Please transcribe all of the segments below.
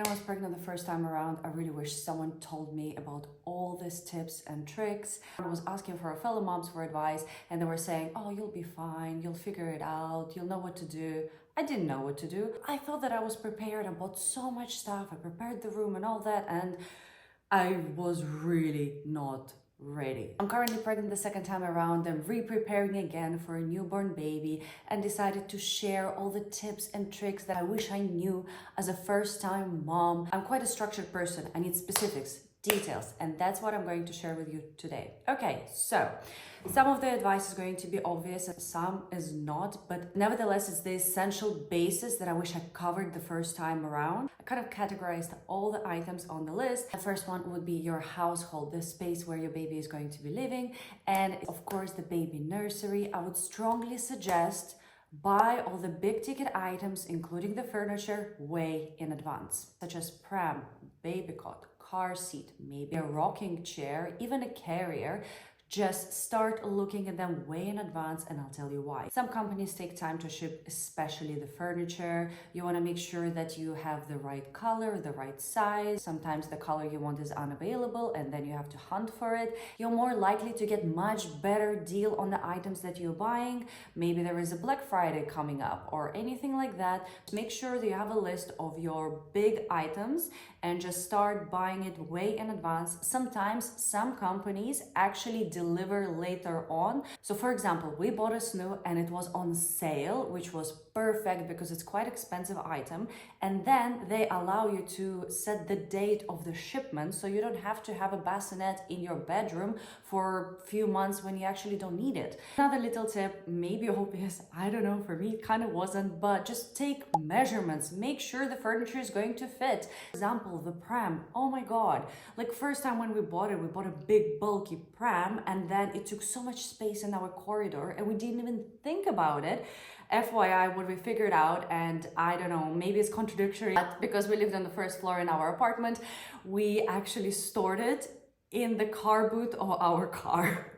When I was pregnant the first time around, I really wish someone told me about all these tips and tricks. I was asking for fellow moms for advice and they were saying, oh, you'll be fine, you'll figure it out, you'll know what to do. I didn't know what to do. I thought that I was prepared. I bought so much stuff. I prepared the room and all that, and I was really not ready. I'm currently pregnant the second time around. I'm re-preparing again for a newborn baby and decided to share all the tips and tricks that I wish I knew as a first-time mom. I'm quite a structured person. I need specifics, details, and that's what I'm going to share with you today. Okay, so some of the advice is going to be obvious and some is not, but nevertheless it's the essential basis that I wish I covered the first time around. I kind of categorized all the items on the list. The first one would be your household, the space where your baby is going to be living, and of course the baby nursery. I would strongly suggest buy all the big ticket items, including the furniture, way in advance, such as pram, baby cot, car seat, maybe a rocking chair, even a carrier. Just start looking at them way in advance and I'll tell you why. Some companies take time to ship, especially the furniture. You want to make sure that you have the right color, the right size. Sometimes the color you want is unavailable and then you have to hunt for it. You're more likely to get much better deal on the items that you're buying. Maybe there is a Black Friday coming up or anything like that. Make sure that you have a list of your big items and just start buying it way in advance. Sometimes some companies actually deliver later on. So for example, we bought a snow and it was on sale, which was perfect because it's quite expensive item. And then they allow you to set the date of the shipment, so you don't have to have a bassinet in your bedroom for a few months when you actually don't need it. Another little tip, maybe obvious, I don't know, for me it kind of wasn't, but just take measurements. Make sure the furniture is going to fit. For example, the pram, oh my god, like first time when we bought it, we bought a big bulky pram and then it took so much space in our corridor and we didn't even think about it. FYI, what we figured out, and I don't know, maybe it's contradictory, but because we lived on the first floor in our apartment, we actually stored it in the car boot of our car.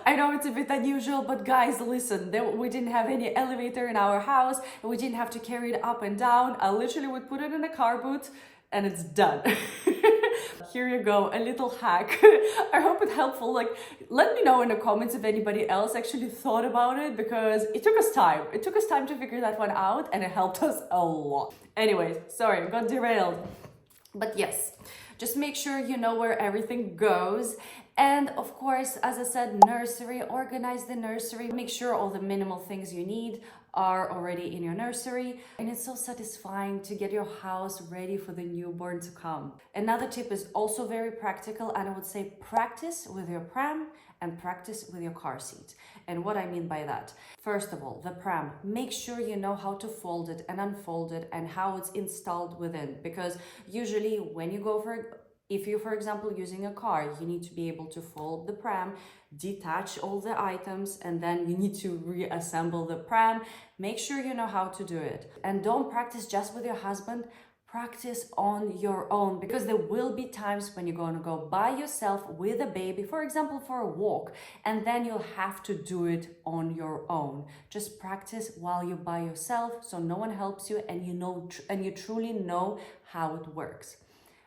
I know it's a bit unusual, but guys, listen, we didn't have any elevator in our house and we didn't have to carry it up and down. I literally would put it in the car boot and it's done. Here you go, a little hack. I hope it's helpful. Like, let me know in the comments if anybody else actually thought about it, because it took us time. It took us time to figure that one out and it helped us a lot. Anyways, sorry, got derailed. But yes, just make sure you know where everything goes. And of course, as I said, nursery, organize the nursery. Make sure all the minimal things you need are already in your nursery. And it's so satisfying to get your house ready for the newborn to come. Another tip is also very practical, and I would say practice with your pram and practice with your car seat. And what I mean by that, first of all, the pram, make sure you know how to fold it and unfold it and how it's installed within, because usually when you go if you're, for example, using a car, you need to be able to fold the pram, detach all the items, and then you need to reassemble the pram. Make sure you know how to do it. And don't practice just with your husband. Practice on your own, because there will be times when you're going to go by yourself with a baby, for example, for a walk, and then you'll have to do it on your own. Just practice while you're by yourself, so no one helps you and you know, and you truly know how it works.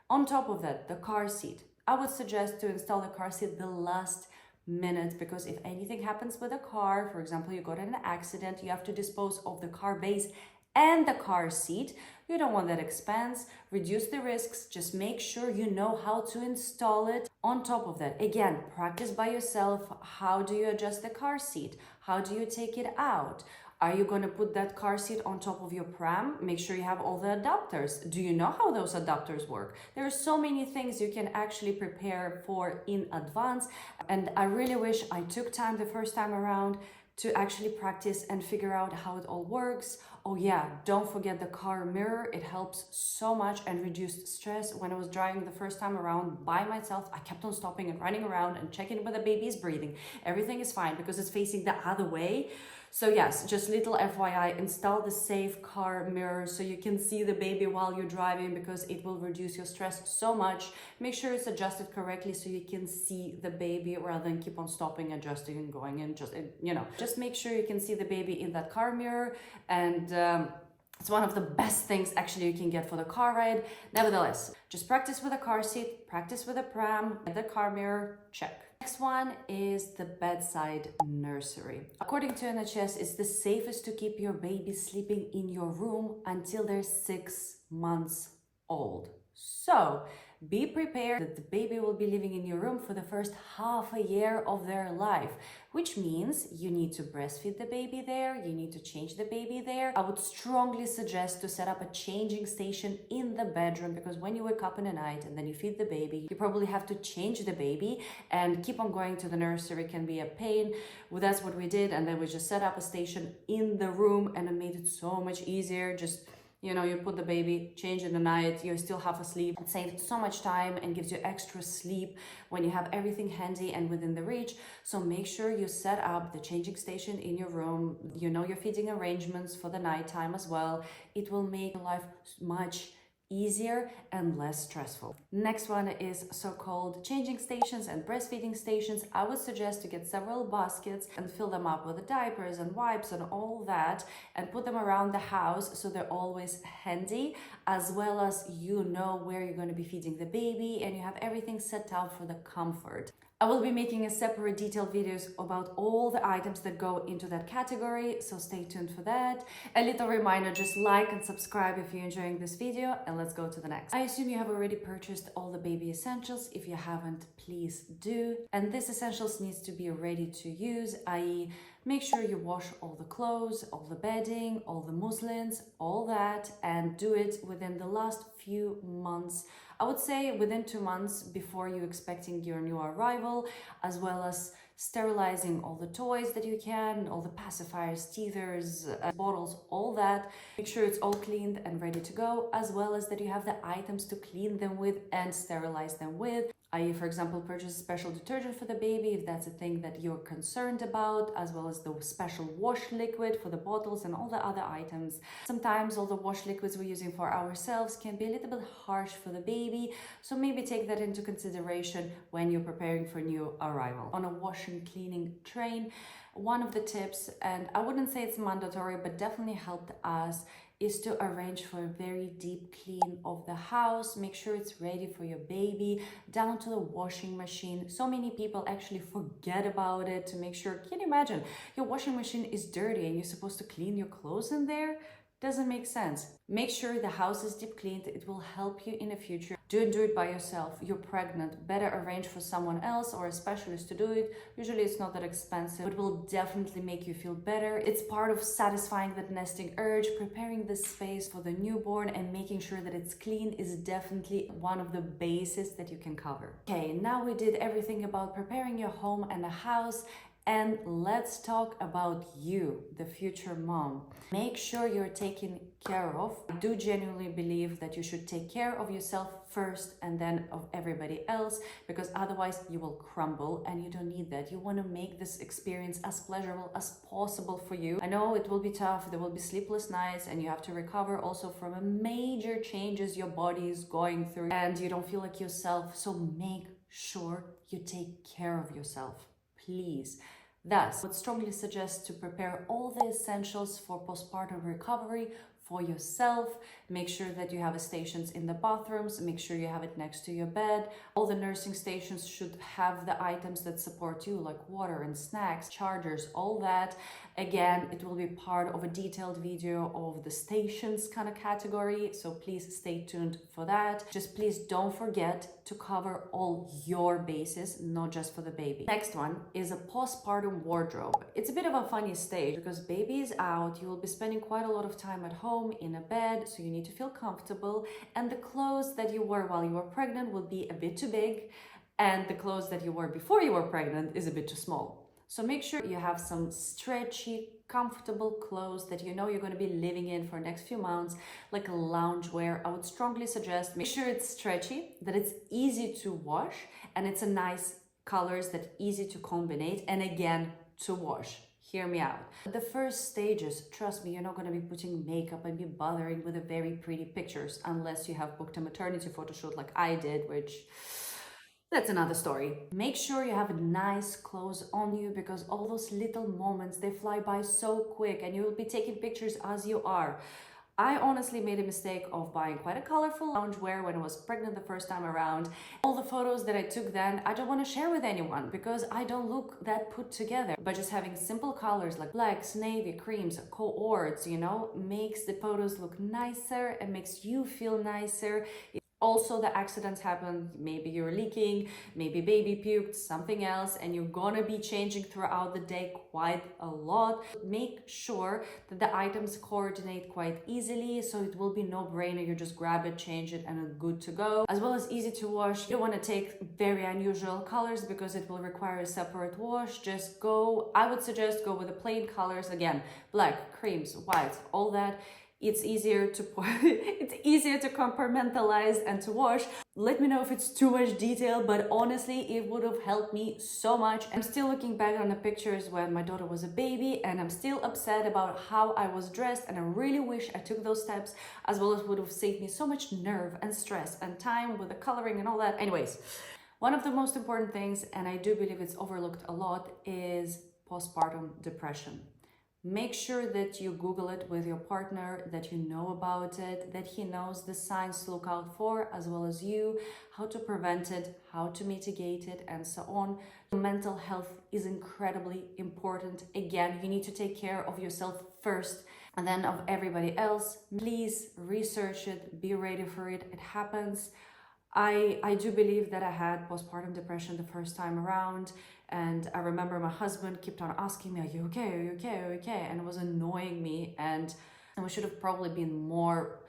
On top of that, the car seat. I would suggest to install the car seat the last minute, because if anything happens with a car, for example, you got in an accident, you have to dispose of the car base and the car seat. You don't want that expense. Reduce the risks. Just make sure you know how to install it. On top of that, again, practice by yourself. How do you adjust the car seat? How do you take it out? Are you going to put that car seat on top of your pram? Make sure you have all the adapters. Do you know how those adapters work? There are so many things you can actually prepare for in advance. And I really wish I took time the first time around to actually practice and figure out how it all works. Oh yeah, don't forget the car mirror. It helps so much and reduced stress. When I was driving the first time around by myself, I kept on stopping and running around and checking whether the baby is breathing. Everything is fine because it's facing the other way. So yes, just little FYI, install the safe car mirror so you can see the baby while you're driving, because it will reduce your stress so much. Make sure it's adjusted correctly so you can see the baby rather than keep on stopping, adjusting and going, and just make sure you can see the baby in that car mirror. And It's one of the best things actually you can get for the car ride. Nevertheless, just practice with a car seat, practice with a pram, the car mirror, check. Next one is the bedside nursery. According to NHS, it's the safest to keep your baby sleeping in your room until they're 6 months old. So be prepared that the baby will be living in your room for the first half a year of their life, which means you need to breastfeed the baby there, you need to change the baby there. I would strongly suggest to set up a changing station in the bedroom, because when you wake up in the night and then you feed the baby, you probably have to change the baby, and keep on going to the nursery can be a pain. Well, that's what we did, and then we just set up a station in the room, and it made it so much easier. Just, you know, you put the baby, change in the night, you're still half asleep. It saves so much time and gives you extra sleep when you have everything handy and within the reach. So make sure you set up the changing station in your room. You know your feeding arrangements for the nighttime as well. It will make life much easier and less stressful. Next one is so-called changing stations and breastfeeding stations. I would suggest to get several baskets and fill them up with the diapers and wipes and all that, and put them around the house so they're always handy, as well as you know where you're going to be feeding the baby and you have everything set out for the comfort. I will be making a separate detailed videos about all the items that go into that category, so stay tuned for that. A little reminder, just like and subscribe if you're enjoying this video, and let's go to the next. I assume you have already purchased all the baby essentials. If you haven't, please do. And this essentials needs to be ready to use, i.e. make sure you wash all the clothes, all the bedding, all the muslins, all that, and do it within the last few months. I would say within 2 months before you're expecting your new arrival, as well as sterilizing all the toys that you can, all the pacifiers, teethers, bottles, all that. Make sure it's all cleaned and ready to go, as well as that you have the items to clean them with and sterilize them with. I.e., for example, purchase special detergent for the baby if that's a thing that you're concerned about, as well as the special wash liquid for the bottles and all the other items. Sometimes all the wash liquids we're using for ourselves can be a little bit harsh for the baby, so maybe take that into consideration when you're preparing for new arrival. On a wash and cleaning train, one of the tips, and I wouldn't say it's mandatory, but definitely helped us, is to arrange for a very deep clean of the house. Make sure it's ready for your baby, down to the washing machine. So many people actually forget about it, to make sure. Can you imagine your washing machine is dirty and you're supposed to clean your clothes in there? Doesn't make sense. Make sure the house is deep cleaned. It will help you in the future. Don't do it by yourself. You're pregnant. Better arrange for someone else or a specialist to do it. Usually it's not that expensive. It will definitely make you feel better. It's part of satisfying that nesting urge. Preparing the space for the newborn and making sure that it's clean is definitely one of the bases that you can cover. Okay, now we did everything about preparing your home and the house. And let's talk about you, the future mom. Make sure you're taken care of. I do genuinely believe that you should take care of yourself first and then of everybody else, because otherwise you will crumble, and you don't need that. You want to make this experience as pleasurable as possible for you. I know it will be tough, there will be sleepless nights, and you have to recover also from a major changes your body is going through, and you don't feel like yourself. So make sure you take care of yourself, please. Thus, I would strongly suggest to prepare all the essentials for postpartum recovery for yourself. Make sure that you have stations in the bathrooms. Make sure you have it next to your bed. All the nursing stations should have the items that support you, like water and snacks, chargers, all that. Again, it will be part of a detailed video of the stations kind of category, so please stay tuned for that. Just please don't forget to cover all your bases, not just for the baby. Next one is a postpartum wardrobe. It's a bit of a funny stage because baby is out, you will be spending quite a lot of time at home in a bed, so you need to feel comfortable, and the clothes that you wore while you were pregnant will be a bit too big, and the clothes that you wore before you were pregnant is a bit too small. So make sure you have some stretchy, comfortable clothes that you know you're going to be living in for the next few months, like a loungewear. I would strongly suggest make sure it's stretchy, that it's easy to wash, and it's a nice colors that easy to combine, and again, to wash. Hear me out. The first stages, trust me, you're not going to be putting makeup and be bothering with the very pretty pictures unless you have booked a maternity photo shoot like I did, which that's another story. Make sure you have nice clothes on you, because all those little moments, they fly by so quick, and you will be taking pictures as you are. I honestly made a mistake of buying quite a colorful loungewear when I was pregnant the first time around. All the photos that I took then, I don't want to share with anyone because I don't look that put together. But just having simple colors like blacks, navy, creams, coords, you know, makes the photos look nicer and makes you feel nicer. Also, the accidents happen, maybe you're leaking, maybe baby puked, something else, and you're gonna be changing throughout the day quite a lot. Make sure that the items coordinate quite easily, so it will be no-brainer. You just grab it, change it, and it's good to go. As well as easy to wash. You don't wanna take very unusual colors because it will require a separate wash. Just go, I would suggest go with the plain colors. Again, black, creams, whites, all that. It's easier to compartmentalize and to wash. Let me know if it's too much detail, but honestly, it would have helped me so much. I'm still looking back on the pictures when my daughter was a baby, and I'm still upset about how I was dressed, and I really wish I took those steps, as well as would have saved me so much nerve and stress and time with the coloring and all that. Anyways, one of the most important things, and I do believe it's overlooked a lot, is postpartum depression. Make sure that you Google it with your partner, that you know about it, that he knows the signs to look out for, as well as you, how to prevent it, how to mitigate it, and so on. Mental health is incredibly important. Again, you need to take care of yourself first and then of everybody else. Please research it, be ready for it. It happens. I do believe that I had postpartum depression the first time around, and I remember my husband kept on asking me, are you okay? Are you okay? Are you okay? And it was annoying me, and we should have probably been more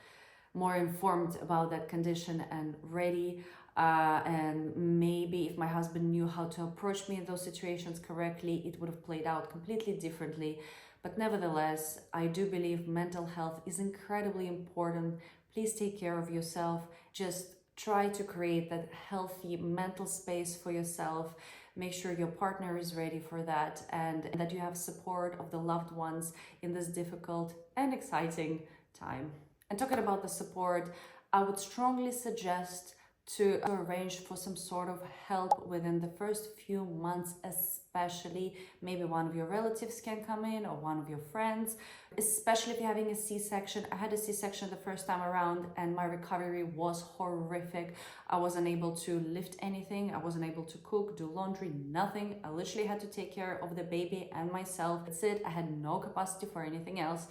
informed about that condition and ready. And maybe if my husband knew how to approach me in those situations correctly, it would have played out completely differently. But nevertheless, I do believe mental health is incredibly important. Please take care of yourself. Just try to create that healthy mental space for yourself. Make sure your partner is ready for that, and that you have support of the loved ones in this difficult and exciting time. And talking about the support, I would strongly suggest to arrange for some sort of help within the first few months, especially. Maybe one of your relatives can come in, or one of your friends, especially if you're having a C-section. I had a C-section the first time around, and my recovery was horrific. I wasn't able to lift anything. I wasn't able to cook, do laundry, nothing. I literally had to take care of the baby and myself. That's it. I had no capacity for anything else.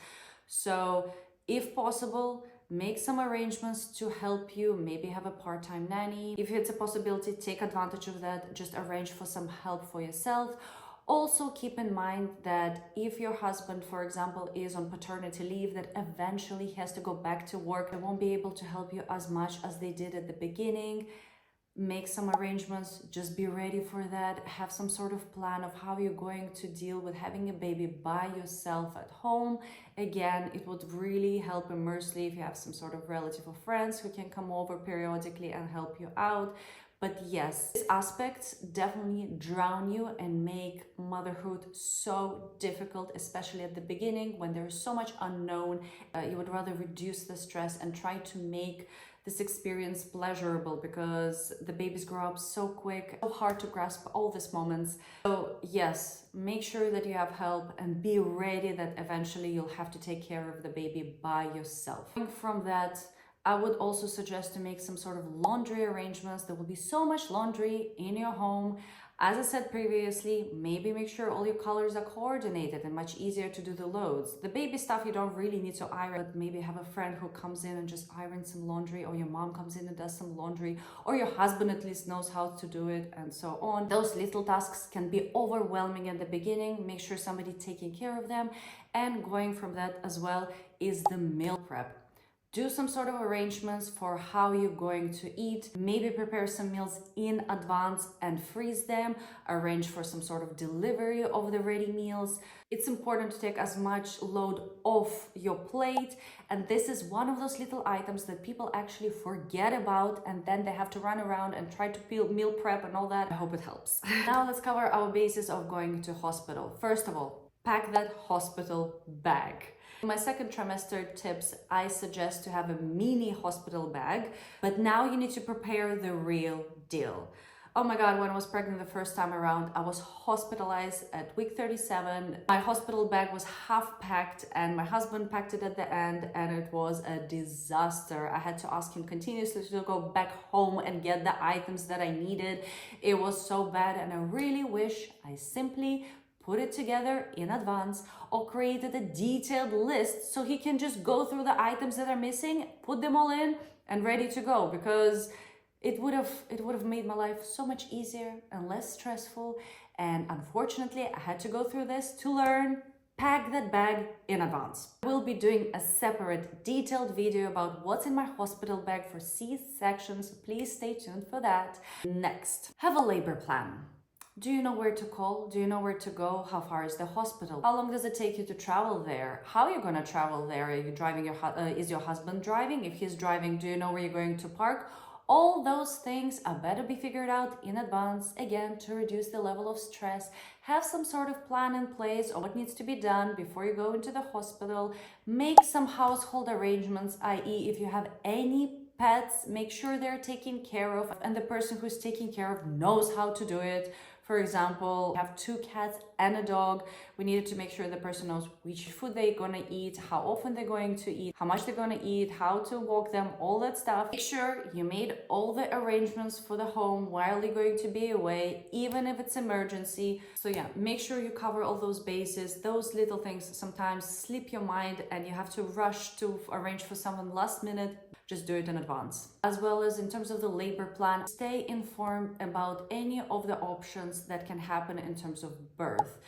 So if possible, make some arrangements to help you. Maybe have a part-time nanny. If it's a possibility, take advantage of that. Just arrange for some help for yourself. Also keep in mind that if your husband, for example, is on paternity leave, that eventually he has to go back to work, they won't be able to help you as much as they did at the beginning. Make some arrangements, just be ready for that. Have some sort of plan of how you're going to deal with having a baby by yourself at home. Again, it would really help immensely if you have some sort of relative or friends who can come over periodically and help you out. But yes, these aspects definitely drown you and make motherhood so difficult, especially at the beginning when there is so much unknown. You would rather reduce the stress and try to make this experience pleasurable, because the babies grow up so quick, so hard to grasp all these moments. So yes, make sure that you have help and be ready that eventually you'll have to take care of the baby by yourself. From that, I would also suggest to make some sort of laundry arrangements. There will be so much laundry in your home. As I said previously, maybe make sure all your colors are coordinated and much easier to do the loads. The baby stuff you don't really need to iron, but maybe have a friend who comes in and just irons some laundry, or your mom comes in and does some laundry, or your husband at least knows how to do it, and so on. Those little tasks can be overwhelming at the beginning. Make sure somebody taking care of them. And going from that as well is the meal prep. Do some sort of arrangements for how you're going to eat. Maybe prepare some meals in advance and freeze them. Arrange for some sort of delivery of the ready meals. It's important to take as much load off your plate. And this is one of those little items that people actually forget about, and then they have to run around and try to meal prep and all that. I hope it helps. Now let's cover our basis of going to hospital. First of all, pack that hospital bag. My second trimester tips, I suggest to have a mini hospital bag, but now you need to prepare the real deal. Oh my God, when I was pregnant the first time around, I was hospitalized at week 37. My hospital bag was half packed and my husband packed it at the end, and it was a disaster. I had to ask him continuously to go back home and get the items that I needed. It was so bad, and I really wish I simply put it together in advance or created a detailed list so he can just go through the items that are missing, put them all in and ready to go, because it would have made my life so much easier and less stressful. And unfortunately, I had to go through this to learn. Pack that bag in advance. I will be doing a separate detailed video about what's in my hospital bag for C-sections. Please stay tuned for that. Next, have a labor plan. Do you know where to call? Do you know where to go? How far is the hospital? How long does it take you to travel there? How are you going to travel there? Are you driving is your husband driving? If he's driving, do you know where you're going to park? All those things are better be figured out in advance, again, to reduce the level of stress. Have some sort of plan in place of what needs to be done before you go into the hospital. Make some household arrangements, i.e. if you have any pets, make sure they're taken care of and the person who's taking care of knows how to do it. For example, we have 2 cats and a dog. We needed to make sure the person knows which food they're gonna eat, how often they're going to eat, how much they're gonna eat, how to walk them, all that stuff. Make sure you made all the arrangements for the home while you're going to be away, even if it's emergency. So yeah, make sure you cover all those bases. Those little things sometimes slip your mind and you have to rush to arrange for someone last minute. Just do it in advance. As well as in terms of the labor plan, stay informed about any of the options that can happen in terms of birth.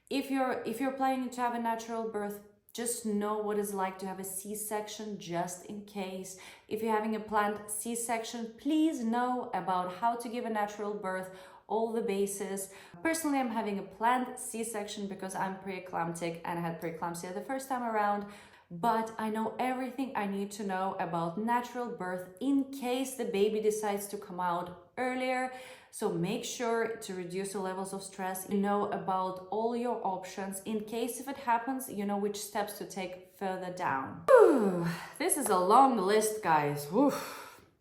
If you're planning to have a natural birth, just know what it's like to have a C-section just in case. If you're having a planned C-section, please know about how to give a natural birth, all the bases. Personally, I'm having a planned C-section because I'm preeclamptic and I had preeclampsia the first time around. But I know everything I need to know about natural birth in case the baby decides to come out earlier. So make sure to reduce the levels of stress. You know about all your options. In case if it happens, you know which steps to take further down. Whew, this is a long list, guys. Whew.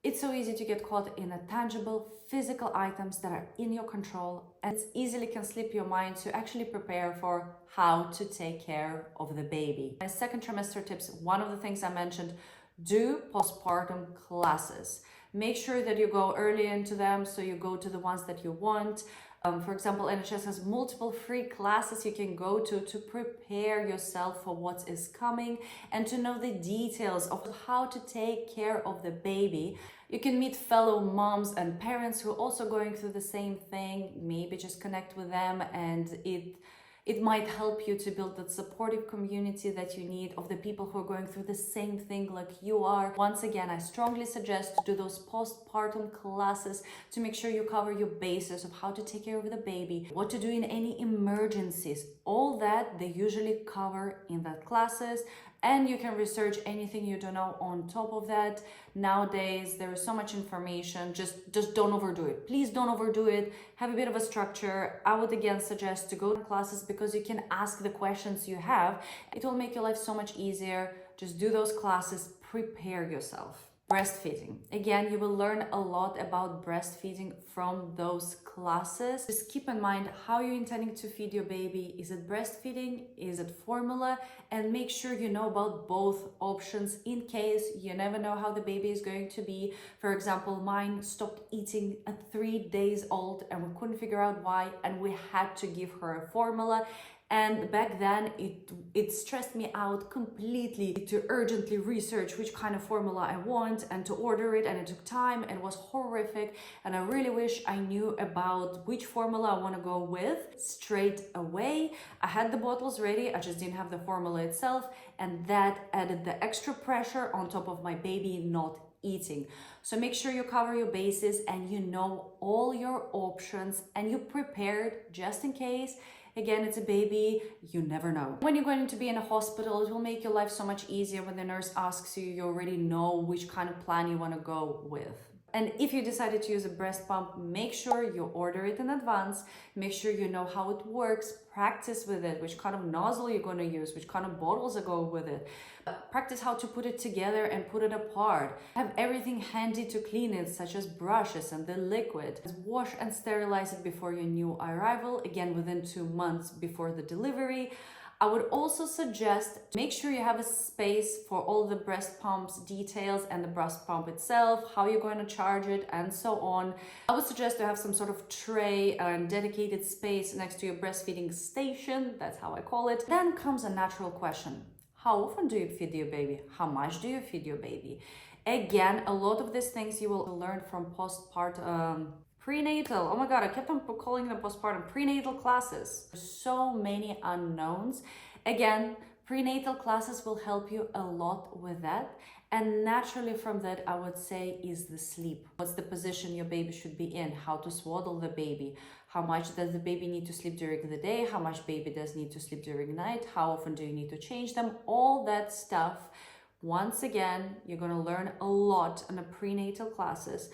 It's so easy to get caught in a tangible physical items that are in your control, and it easily can slip your mind to actually prepare for how to take care of the baby. My second trimester tips, one of the things I mentioned, do postpartum classes. Make sure that you go early into them, so you go to the ones that you want. For example, NHS has multiple free classes you can go to prepare yourself for what is coming and to know the details of how to take care of the baby. You can meet fellow moms and parents who are also going through the same thing. Maybe just connect with them, and it might help you to build that supportive community that you need of the people who are going through the same thing like you are. Once again, I strongly suggest to do those postpartum classes to make sure you cover your bases of how to take care of the baby, what to do in any emergencies. All that they usually cover in that classes. And you can research anything you don't know on top of that. Nowadays, there is so much information. Just don't overdo it. Please don't overdo it. Have a bit of a structure. I would again suggest to go to classes because you can ask the questions you have. It will make your life so much easier. Just do those classes. Prepare yourself. Breastfeeding. Again, you will learn a lot about breastfeeding from those classes. Just keep in mind how you're intending to feed your baby. Is it breastfeeding? Is it formula? And make sure you know about both options in case you never know how the baby is going to be. For example, mine stopped eating at 3 days old and we couldn't figure out why, and we had to give her a formula. And back then, it stressed me out completely to urgently research which kind of formula I want and to order it, and it took time and it was horrific. And I really wish I knew about which formula I want to go with straight away. I had the bottles ready, I just didn't have the formula itself, and that added the extra pressure on top of my baby not eating. So make sure you cover your bases and you know all your options and you prepared just in case. Again, it's a baby, you never know. When you're going to be in a hospital, it will make your life so much easier. When the nurse asks you, you already know which kind of plan you want to go with. And if you decided to use a breast pump, make sure you order it in advance. Make sure you know how it works. Practice with it, which kind of nozzle you're going to use, which kind of bottles are going with it. Practice how to put it together and put it apart. Have everything handy to clean it, such as brushes and the liquid. Wash and sterilize it before your new arrival, again within 2 months before the delivery. I would also suggest make sure you have a space for all the breast pumps details and the breast pump itself, how you're going to charge it, and so on. I would suggest to have some sort of tray and dedicated space next to your breastfeeding station. That's how I call it. Then comes a natural question. How often do you feed your baby? How much do you feed your baby? Again, a lot of these things you will learn from postpartum, prenatal. Oh my God, I kept on calling them postpartum, prenatal classes. So many unknowns. Again, prenatal classes will help you a lot with that. And naturally from that, I would say is the sleep. What's the position your baby should be in? How to swaddle the baby? How much does the baby need to sleep during the day? How much baby does need to sleep during night? How often do you need to change them? All that stuff. Once again, you're going to learn a lot in the prenatal classes.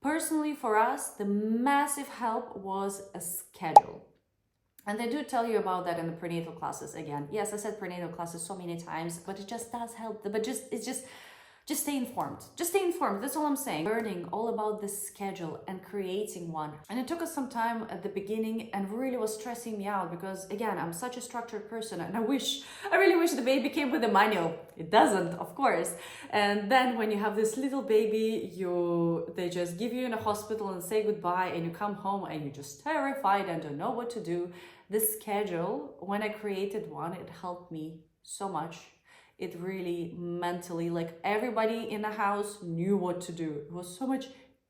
Personally, for us, the massive help was a schedule. And they do tell you about that in the prenatal classes again. Yes, I said prenatal classes so many times, but it just does help. But just stay informed. Just stay informed. That's all I'm saying. Learning all about the schedule and creating one. And it took us some time at the beginning and really was stressing me out because, again, I'm such a structured person and I really wish the baby came with a manual. It doesn't, of course. And then when you have this little baby, they just give you in a hospital and say goodbye and you come home and you're just terrified and don't know what to do. The schedule, when I created one, it helped me so much. It really mentally, like everybody in the house knew what to do. It was so much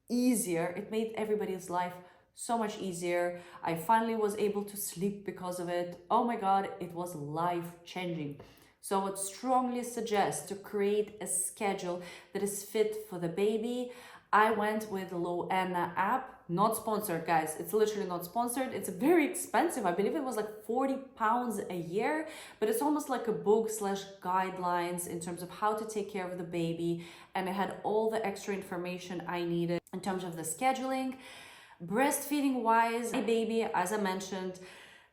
easier. It made everybody's life so much easier. I finally was able to sleep because of it. Oh my God, it was life-changing. So I would strongly suggest to create a schedule that is fit for the baby. I went with the Loena app. Not sponsored, guys. It's literally not sponsored. It's very expensive. I believe it was like £40 a year, but it's almost like a book / guidelines in terms of how to take care of the baby. And it had all the extra information I needed in terms of the scheduling. Breastfeeding wise, my baby, as I mentioned,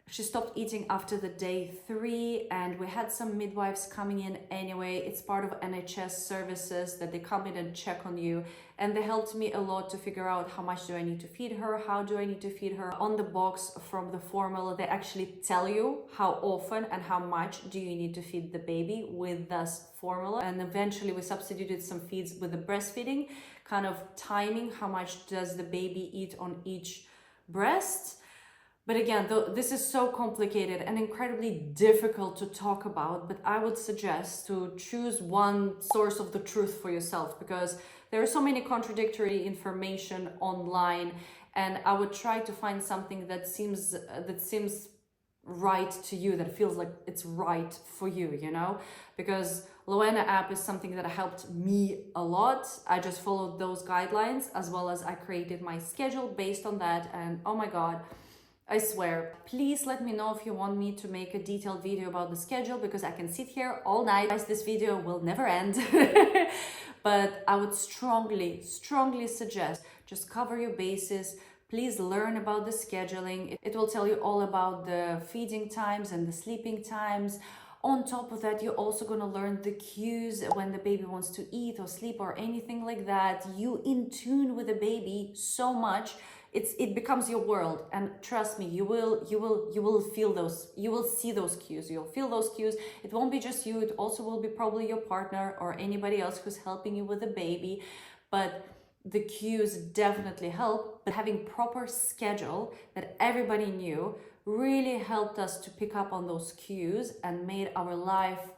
she stopped eating after the day 3 and we had some midwives coming in anyway. It's part of NHS services that they come in and check on you, and they helped me a lot to figure out how much do I need to feed her, how do I need to feed her. On the box from the formula, they actually tell you how often and how much do you need to feed the baby with this formula. And eventually we substituted some feeds with the breastfeeding, kind of timing how much does the baby eat on each breast. But again, this is so complicated and incredibly difficult to talk about, but I would suggest to choose one source of the truth for yourself because there are so many contradictory information online, and I would try to find something that seems right to you, that feels like it's right for you, you know? Because Loena app is something that helped me a lot. I just followed those guidelines as well as I created my schedule based on that, and oh my God, I swear. Please let me know if you want me to make a detailed video about the schedule because I can sit here all night. Guys, this video will never end. But I would strongly suggest just cover your bases. Please learn about the scheduling. It will tell you all about the feeding times and the sleeping times. On top of that, you're also going to learn the cues when the baby wants to eat or sleep or anything like that. You in tune with the baby so much. It becomes your world, and trust me, you will feel those, you will see those cues, you'll feel those cues. It won't be just you, it also will be probably your partner or anybody else who's helping you with the baby, but the cues definitely help. But having proper schedule that everybody knew really helped us to pick up on those cues and made our life,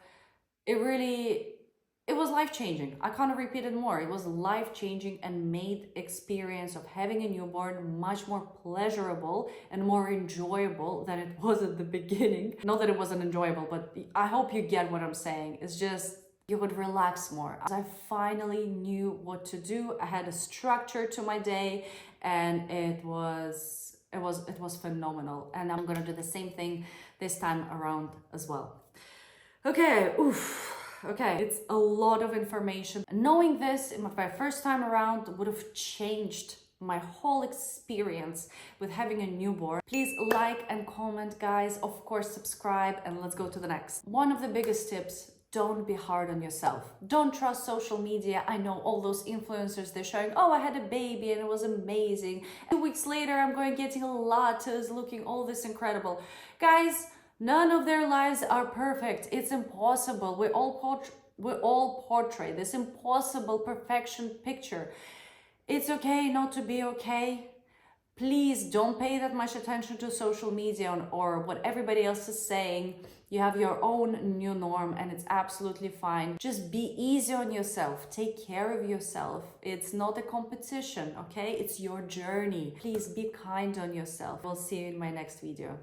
it was life-changing. I can't repeat it more. It was life-changing and made experience of having a newborn much more pleasurable and more enjoyable than it was at the beginning. Not that it wasn't enjoyable, but I hope you get what I'm saying. It's just, you would relax more. I finally knew what to do. I had a structure to my day, and it was phenomenal. And I'm gonna do the same thing this time around as well. Okay, oof. Okay, it's a lot of information. Knowing this in my first time around would have changed my whole experience with having a newborn. Please like and comment, guys. Of course, subscribe, and let's go to the next. One of the biggest tips: don't be hard on yourself. Don't trust social media. I know all those influencers, they're showing, oh, I had a baby and it was amazing. 2 weeks later, I'm going getting lattes, looking all this incredible. Guys, none of their lives are perfect. It's impossible. We all portray this impossible perfection picture. It's okay not to be okay. Please don't pay that much attention to social media or what everybody else is saying. You have your own new norm and it's absolutely fine. Just be easy on yourself. Take care of yourself. It's not a competition, okay? It's your journey. Please be kind on yourself. We'll see you in my next video.